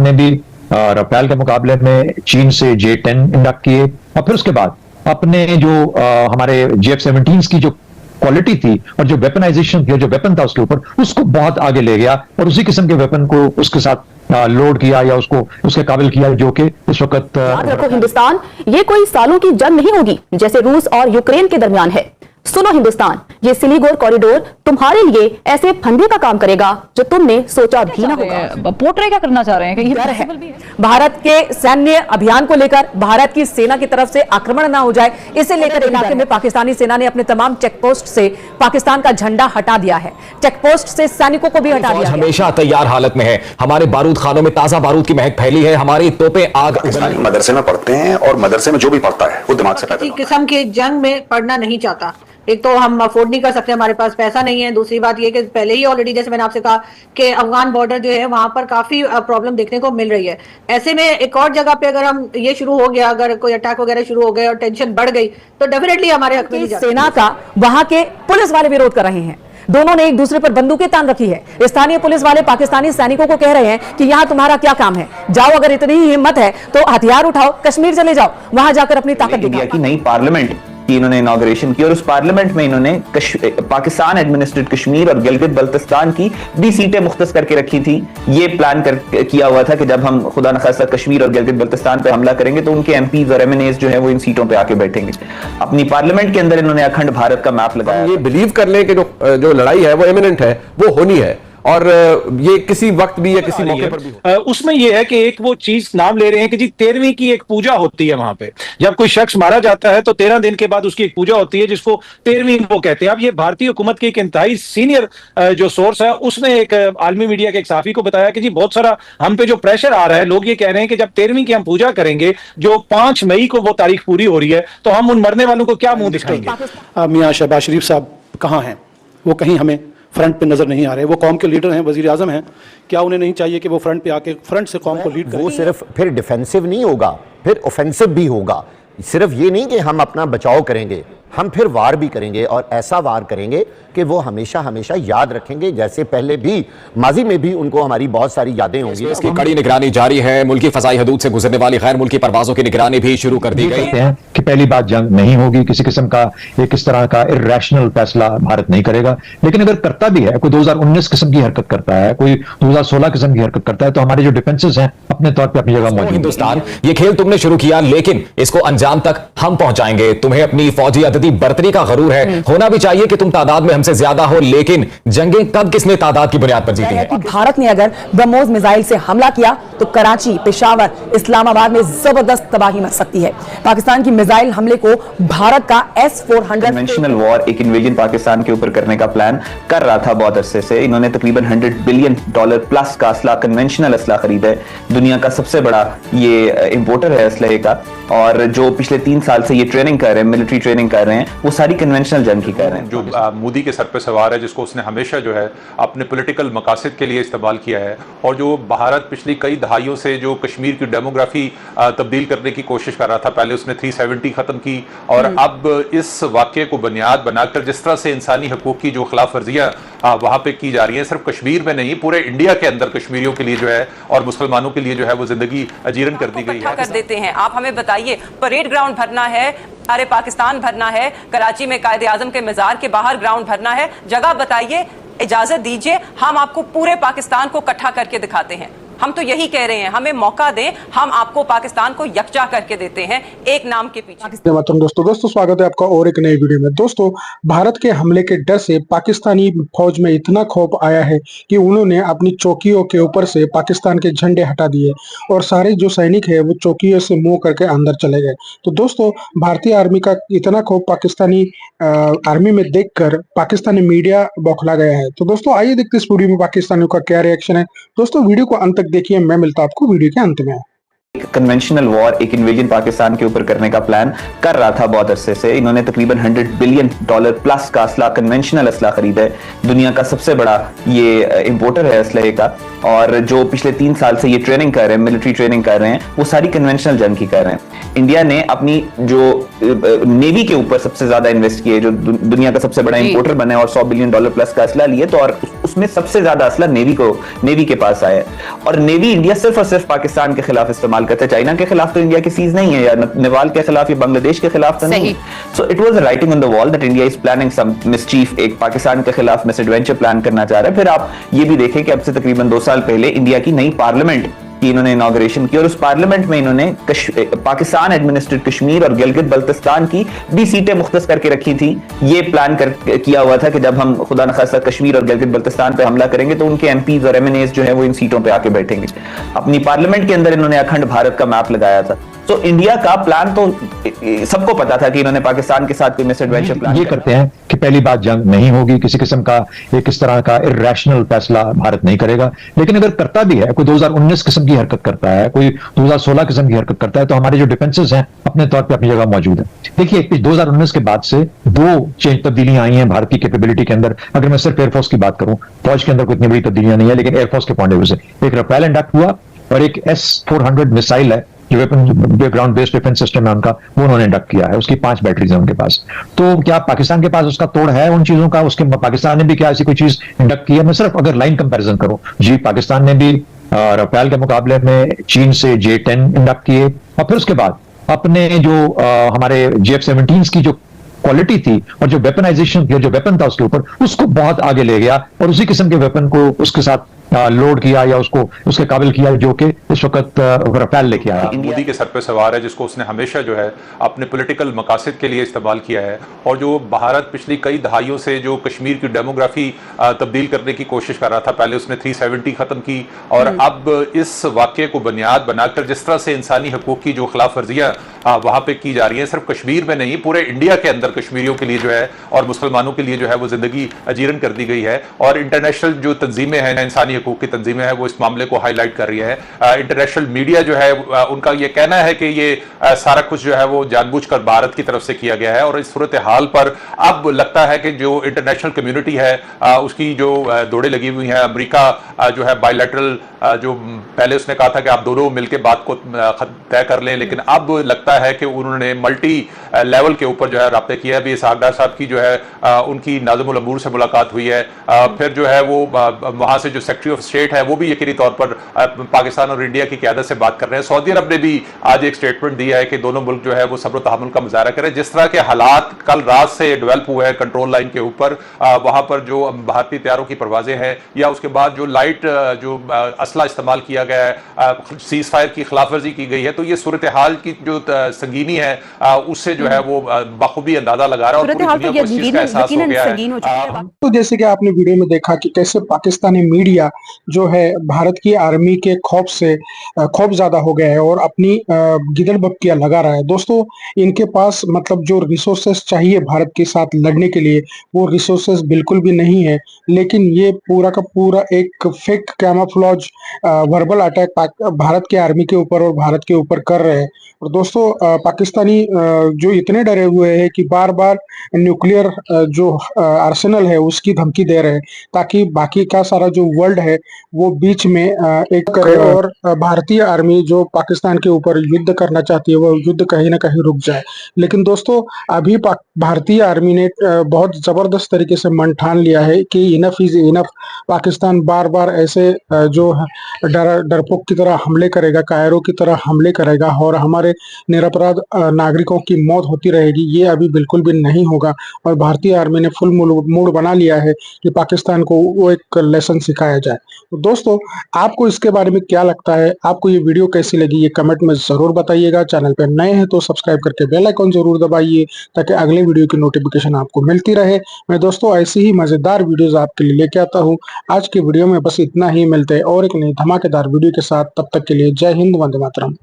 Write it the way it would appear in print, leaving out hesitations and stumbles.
ने भी राफेल के मुकाबले में चीन से J-10 इंडक्ट किए, और फिर उसके बाद अपने जो हमारे JF-17 की जो क्वालिटी थी और जो वेपनाइजेशन थी, जो वेपन था उसके ऊपर, उसको बहुत आगे ले गया और उसी किस्म के वेपन को उसके साथ लोड किया या उसको उसके काबिल किया जो कि उस वक्त। याद रखो हिंदुस्तान, ये कोई सालों की जंग नहीं होगी जैसे रूस और यूक्रेन के दरमियान है। सुनो हिंदुस्तान, ये सिलीगुड़ कॉरिडोर तुम्हारे लिए ऐसे फंदे का काम करेगा जो तुमने सोचा भी ना होगा। पोर्ट्रे क्या करना चाह रहे हैं कि ये डर है भी है? भारत के सैन्य अभियान को लेकर, भारत की सेना की तरफ से आक्रमण ना हो जाए, इसे लेकर इलाके में पाकिस्तानी सेना ने अपने तमाम चेकपोस्ट से पाकिस्तान का झंडा हटा दिया है। चेकपोस्ट से सैनिकों को भी हटा दिया है। हमेशा तैयार हालत में है, हमारे बारूद खानों में ताजा बारूद की महक फैली है, हमारी तोपें आग। मदरसे में पढ़ते हैं और मदरसे में जो भी पढ़ता है वो दिमाग से पैदा होता है। किस्म की जंग में पढ़ना नहीं चाहता। एक तो हम अफोर्ड नहीं कर सकते, हमारे पास पैसा नहीं है। दूसरी बात ये कि पहले ही ऑलरेडी, जैसे मैंने आपसे कहा कि अफगान बॉर्डर जो है वहां पर काफी प्रॉब्लम देखने को मिल रही है। ऐसे में एक और जगह पे अगर हम ये शुरू हो गया, अगर कोई अटैक वगैरह शुरू हो गया और टेंशन बढ़ गई तो डेफिनेटली हमारे हक में सेना का वहां के पुलिस वाले विरोध कर रहे हैं। दोनों ने एक दूसरे पर बंदूकें तान रखी है। स्थानीय पुलिस वाले पाकिस्तानी सैनिकों को कह रहे हैं कि यहाँ तुम्हारा क्या काम है, जाओ, अगर इतनी ही हिम्मत है तो हथियार उठाओ, कश्मीर चले जाओ, वहां जाकर अपनी ताकत दिखाओ। इंडिया की नई पार्लियामेंट की इन्होंने इनॉग्रेशन की और उस पार्लियामेंट में इन्होंने पाकिस्तान एडमिनिस्ट्रेटेड कश्मीर और गिलगित बल्तिस्तान की भी सीटें मुख्तस करके रखी थी। ये प्लान किया हुआ था कि जब हम खुदा न खास्ता कश्मीर और गिलगित बल्तिस्तान पे हमला करेंगे तो उनके एमपीज और एमएनएस जो है वो इन सीटों पे आके बैठेंगे। अपनी पार्लियामेंट के अंदर इन्होंने अखंड भारत का मैप लगाया। ये बिलीव कर ले कि जो लड़ाई है वो इमिनेंट है, वो होनी है, और ये किसी वक्त भी या किसी मौके पर भी हो। उसमें ये है कि एक वो चीज नाम ले रहे हैं कि जी 13वीं की एक पूजा होती है वहां पे। जब कोई शख्स मारा जाता है तो 13 दिन के बाद उसकी एक पूजा होती है जिसको 13वीं वो कहते हैं। अब ये भारतीय हुकूमत की एक इंतहाई सीनियर जो सोर्स है उसने एक आलमी मीडिया के एक साफी को बताया कि जी बहुत सारा हम पे जो प्रेशर आ रहा है, लोग ये कह रहे हैं कि जब 13वीं की हम पूजा करेंगे, जो 5 मई को वो तारीख पूरी हो रही है, तो हम उन मरने वालों को क्या मुंह दिखाएंगे। मियां शहबाज शरीफ साहब कहाँ हैं? वो कहीं हमें फ्रंट पे नजर नहीं आ रहे। वो कौम के लीडर हैं, वजीर आजम हैं, क्या उन्हें नहीं चाहिए कि वो फ्रंट पे आके फ्रंट से कौम को लीड करें? वो सिर्फ फिर डिफेंसिव नहीं होगा, फिर ऑफेंसिव भी होगा। सिर्फ ये नहीं कि हम अपना बचाव करेंगे, हम फिर वार भी करेंगे, और ऐसा वार करेंगे कि वो हमेशा हमेशा याद रखेंगे, जैसे पहले भी माजी में भी उनको हमारी बहुत सारी यादें होंगी। इसकी कड़ी निगरानी जारी है। मुल्की फजाई हदूद से गुजरने वाली गैर मुल्की परवाजों की निगरानी भी शुरू कर दी गई है कि पहली बात जंग नहीं होगी, किसी किस्म का एक इस तरह का इर्रेशनल फैसला भारत नहीं करेगा। लेकिन अगर करता भी है, कोई 2019 किस्म की हरकत करता है, कोई 2016 किस्म की हरकत करता है, तो हमारे जो डिफेंसेस हैं अपने तौर पर अपनी जगह मौजूद। हिंदुस्तान, ये खेल तुमने शुरू किया लेकिन इसको अंजाम तक हम पहुंचाएंगे। तुम्हें अपनी फौजी अददी बरतरी का गरूर है, होना भी चाहिए कि तुम तादाद में हमसे ज्यादा हो, लेकिन जंगें कब किसने तादाद की बुनियाद पर जीती है? भारत ने अगर ब्रह्मोस मिसाइल से हमला किया तो कराची, पेशावर, इस्लामाबाद में जबरदस्त तबाही मच सकती है। पाकिस्तान की मिसाइल हमले को भारत का S-400 कन्वेंशनल वॉर, एक इन्वेजन पाकिस्तान के ऊपर करने का प्लान कर रहा था बहुत अरसे से। इन्होंने तकरीबन $100 बिलियन प्लस का असला, कन्वेंशनल असला खरीदा है। दुनिया का सबसे बड़ा ये इंपोर्टर है असले का, और जो पिछले 3 साल से ये ट्रेनिंग कर रहे हैं, मिलिट्री ट्रेनिंग कर रहे हैं, वो सारी कन्वेंशनल जंग की कर रहे हैं। जो मोदी के सर पे सवार है, जिसको उसने हमेशा जो है अपने पॉलिटिकल मकासद के लिए इस्तेमाल किया है, और जो भारत पिछली कई दहाइयों से जो कश्मीर की डेमोग्राफी तब्दील करने की कोशिश कर रहा था, पहले उसने 370 खत्म की, और अब इस वाक्य को बुनियाद बनाकर जिस तरह से इंसानी हकूक की जो खिलाफ वर्जियां वहां पे की जा रही हैं, सिर्फ कश्मीर में नहीं पूरे इंडिया के अंदर कश्मीरियों के लिए जो है और मुसलमानों के लिए जो है वो जिंदगी अजीरन कर दी गई है। कर देते हैं आप हमें बताइए, परेड ग्राउंड भरना है, सारे पाकिस्तान भरना है, कराची में कायदे आजम के मजार के बाहर ग्राउंड भरना है, जगह बताइए, इजाजत दीजिए, हम आपको पूरे पाकिस्तान को इकट्ठा करके दिखाते हैं। हम तो यही कह रहे हैं, हमें मौका दें, हम आपको पाकिस्तान को यकजा करके देते हैं एक नाम के पीछे। दोस्तों स्वागत है आपका और एक नई वीडियो में। दोस्तों, भारत के हमले के डर से पाकिस्तानी फौज में इतना खौफ आया है कि उन्होंने अपनी चौकियों के ऊपर से पाकिस्तान के झंडे हटा दिए और सारे जो सैनिक है वो चौकियों से मुंह करके अंदर चले गए। तो दोस्तों, भारतीय आर्मी का इतना खौफ पाकिस्तानी आर्मी में देखकर पाकिस्तानी मीडिया बौखला गया है। तो दोस्तों, आइए देखते इस वीडियो में पाकिस्तानियों का क्या रिएक्शन है। दोस्तों, वीडियो को अंत तक देखिए, मैं मिलता आपको वीडियो के अंत में। कन्वेंशनल वॉर, एक इन्वेजन पाकिस्तान के ऊपर करने का प्लान कर रहा था बहुत अरसे से। इन्होंने तकरीबन $100 बिलियन प्लस का असला, कन्वेंशनल असला खरीदा है। दुनिया का सबसे बड़ा ये इंपोर्टर है असले का, और जो पिछले 3 साल से ये ट्रेनिंग कर रहे हैं, मिलिट्री ट्रेनिंग कर रहे हैं, वो सारी कन्वेंशनल जंग की कर रहे हैं। इंडिया ने अपनी जो नेवी के ऊपर सबसे ज्यादा इन्वेस्ट किए, जो दुनिया का सबसे बड़ा इंपोर्टर बने और $100 बिलियन प्लस का असला लिए, तो और उसमें सबसे ज्यादा असला नेवी के पास आया है। और नेवी इंडिया सिर्फ और सिर्फ पाकिस्तान के खिलाफ इस्तेमाल करता है। चाइना के खिलाफ तो इंडिया की चीज नहीं है, या नेपाल के खिलाफ या बांग्लादेश के खिलाफ तो नहीं। So it was writing on the wall that India is planning some mischief, एक पाकिस्तान के खिलाफ मिसएडवेंचर प्लान करना चाह रहा है। फिर आप ये भी देखें कि अब से तकरीबन 2 साल पहले इंडिया की नई पार्लियामेंट की इन्होंने इनॉग्रेशन की, और उस पार्लियामेंट में इन्होंने पाकिस्तान एडमिनिस्ट्रेटेड कश्मीर और गिलगित बल्तिस्तान की भी सीटें मुख्तस करके रखी थी। ये प्लान किया हुआ था कि जब हम खुदा न खास्ता कश्मीर और गिलगित बल्तिस्तान पे हमला करेंगे तो उनके एमपीज और एमएनएस जो है वो इन सीटों पे आके बैठेंगे। अपनी पार्लियामेंट के अंदर इन्होंने अखंड भारत का मैप लगाया था। तो इंडिया का प्लान तो सबको पता था कि इन्होंने पाकिस्तान के साथ कोई मिसएडवेंचर प्लान ये करते हैं कि पहली बात जंग नहीं होगी, किसी किस्म का एक इस तरह का इर्रेशनल फैसला भारत नहीं करेगा। लेकिन अगर करता भी है, कोई 2019 किस्म की हरकत करता है, कोई 2016 किस्म की हरकत करता है, तो हमारे जो डिफेंसेस हैं अपने तौर पे अपनी जगह मौजूद है। देखिए 2019 के बाद से 2 तब्दीलियां आई हैं भारत की कैपेबिलिटी के अंदर। अगर मैं सिर्फ एयरफोर्स की बात करूं, फौज के अंदर कोई इतनी बड़ी तब्दीलियां नहीं है, लेकिन एयरफोर्स के पॉइंट ऑफ व्यू से एक रफेल इंडक्ट हुआ और एक S-400 मिसाइल है जो ग्राउंड बेस्ड डिफेंस सिस्टम है उनका, वो उन्होंने इंडक्ट किया है। उसकी 5 बैटरीज हैं उनके पास। तो क्या पाकिस्तान के पास उसका तोड़ है उन चीजों का? उसके पाकिस्तान ने भी क्या ऐसी कोई चीज इंडक्ट की है? मैं सिर्फ अगर लाइन कंपैरिजन करूं, जी पाकिस्तान ने भी रफेल के मुकाबले में चीन से J-10 इंडक्ट किए, और फिर उसके बाद अपने जो हमारे JF-17 की जो क्वालिटी थी और जो वेपनाइजेशन थी, जो वेपन था उसके ऊपर, उसको बहुत आगे ले गया और उसी किस्म के वेपन को उसके साथ लोड किया या उसको उसके काबिल किया जो कि इस वक्त रफेल लेके आया। मोदी के सर पे सवार है, जिसको उसने हमेशा जो है अपने पॉलिटिकल मकासद के लिए इस्तेमाल किया है। और जो भारत पिछली कई दहाइयों से जो कश्मीर की डेमोग्राफी तब्दील करने की कोशिश कर रहा था, पहले उसने 370 खत्म की और अब इस वाक्य को बुनियाद बनाकर जिस तरह से इंसानी हकूक की जो खिलाफ वर्जियां वहां पे की जा रही है, सिर्फ कश्मीर में नहीं पूरे इंडिया के अंदर कश्मीरियों के लिए जो है और मुसलमानों के लिए जो है वो जिंदगी अजीरन कर दी गई है। और इंटरनेशनल जो तंजीमें हैं, इंसानी हकूक की तंजीमें हैं, वो इस मामले को हाईलाइट कर रही है। इंटरनेशनल मीडिया जो है उनका ये कहना है कि ये सारा कुछ जो है वो जानबूझकर भारत की तरफ से किया गया है। और इस सूरत हाल पर अब लगता है कि जो इंटरनेशनल कम्युनिटी है उसकी जो दौड़ें लगी हुई हैं। अमेरिका जो है बायलैटरल, जो पहले उसने कहा था कि आप दोनों मिलकर बात को तय कर लें, लेकिन अब लगता है कि उन्होंने मल्टी लेवल के ऊपर जो है राब्ते किया। अभी इसहाक डार साहब की जो है उनकी नाज़िमुल अमूर से मुलाकात हुई है। फिर जो है वो वहां से जो सेक्रेटरी ऑफ स्टेट है वो भी यकीनी तौर पर पाकिस्तान और इंडिया की क़यादत से बात कर रहे हैं। सऊदी अरब ने भी आज एक स्टेटमेंट दिया है कि दोनों मुल्क जो है वो सब्र तहम्मुल का मुजाहरा करें। जिस तरह के हालात कल रात से डेवलप हुए हैं कंट्रोल लाइन के ऊपर, वहां पर जो भारतीय तैयारों की परवाजें हैं या उसके बाद जो लाइट जो असला इस्तेमाल किया गया है, सीज फायर की खिलाफ वर्जी की गई है, तो ये सूरत हाल की जो संगीनी है उससे जो है वो बखूबी अंदाजा लगा रहा है और पूरी दुनिया को इस चीज का एहसास हो गया है। तो जैसे कि आपने वीडियो में देखा कि कैसे पाकिस्तानी मीडिया जो है भारत की आर्मी के खौफ ज्यादा हो गया है और अपनी गिदड़ बप्तियां लगा रहा है। दोस्तों इनके पास मतलब जो रिसोर्सेस चाहिए भारत के साथ लड़ने के लिए वो रिसोर्सेस बिल्कुल भी नहीं है, लेकिन ये पूरा का पूरा एक fake camouflage verbal attack Bharat के आर्मी के ऊपर और भारत के ऊपर कर रहे हैं। और दोस्तों पाकिस्तानी जो इतने डरे हुए हैं कि बार बार न्यूक्लियर जो आर्सेनल है उसकी धमकी दे रहे हैं ताकि बाकी का सारा जो वर्ल्ड है वो बीच में एक करे और भारतीय आर्मी जो पाकिस्तान के ऊपर युद्ध करना चाहती है वो युद्ध कहीं ना कहीं रुक जाए। लेकिन दोस्तों अभी भारतीय आर्मी ने बहुत जबरदस्त तरीके से मन ठान लिया है कि इनफ इज इनफ। पाकिस्तान बार बार ऐसे जो डरपोक की तरह हमले करेगा, कायरों की तरह हमले करेगा और हमारे निरपराध नागरिकों की मौत होती रहेगी, ये अभी बिल्कुल भी नहीं होगा। और भारतीय आर्मी ने फुल मूड बना लिया है कि पाकिस्तान को वो एक लेसन सिखाया जाए। तो दोस्तों आपको इसके बारे में क्या लगता है? आपको ये वीडियो कैसी लगी ये कमेंट में जरूर बताइएगा। चैनल पर नए हैं तो सब्सक्राइब करके बेल आइकन जरूर दबाइए ताकि अगले वीडियो की नोटिफिकेशन आपको मिलती रहे। मैं दोस्तों ऐसी ही मजेदार वीडियोस आपके लिए लेके आता हूँ। आज के वीडियो में बस इतना ही, मिलते हैं और एक नई धमाकेदार वीडियो के साथ। तब तक के लिए जय हिंद, वंदे मातरम।